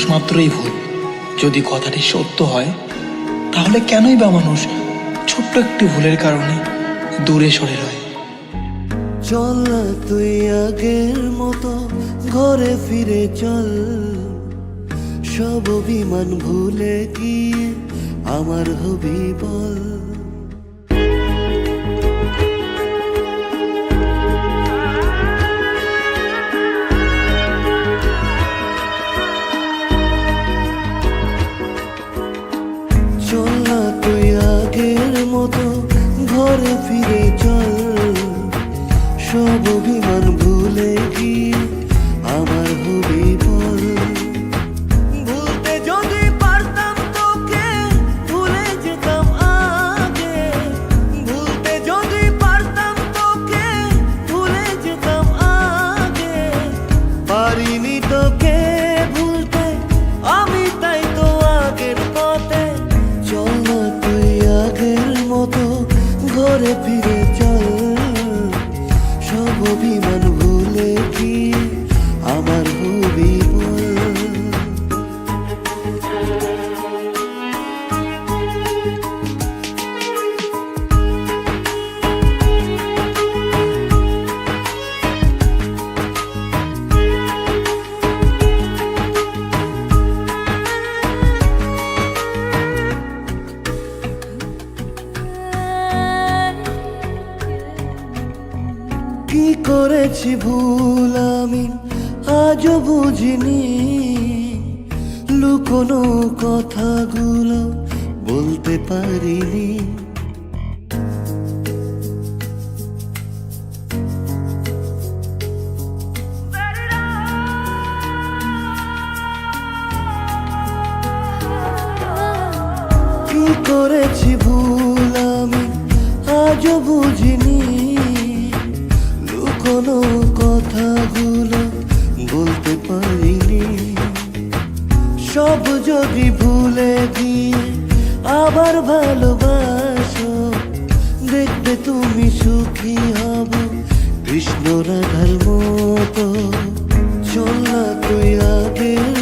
মানুষ মাত্রই ভুল। যদি কথাটি সত্য হয় তাহলে কেনই বা মানুষ ছোট্ট একটি ভুলের কারণে দূরে সরে রয়। চল না তুই আগের মতো ঘরে ফিরে চল, সব অভিমান ভুলে গিয়ে আমার হবি বল। চল না তুই আগের মতো ঘরে ফিরে চল, সব অভিমান ভুলে গিয়ে আমার হবি বল। ভুলতে যদি পারতাম তোকে ভুলে যেতাম আগে, ভুলতে যদি পারতাম তোকে ভুলে যেতাম আগে। পারিনি তোকে ভুলতে আমি, তাই তো আগের পথে। চল না তুই আগের মতো ঘরে ফিরে চল, সব অভিমান ভুলে গিয়ে আমার হবি বল। কি করেছি ভুল আমি আজও বুঝিনি, লুকোনো কথাগুলো বলতে পারিনি। কি করেছি ভুল আমি আজও বুঝিনি, কোনো কথাগুলো বলতে পারিনি। সব যদি ভুলে গিয়ে আবার ভালোবাসো, দেখবে তুমি সুখী হব কৃষ্ণ রাধার মতো। চল না তুই আগের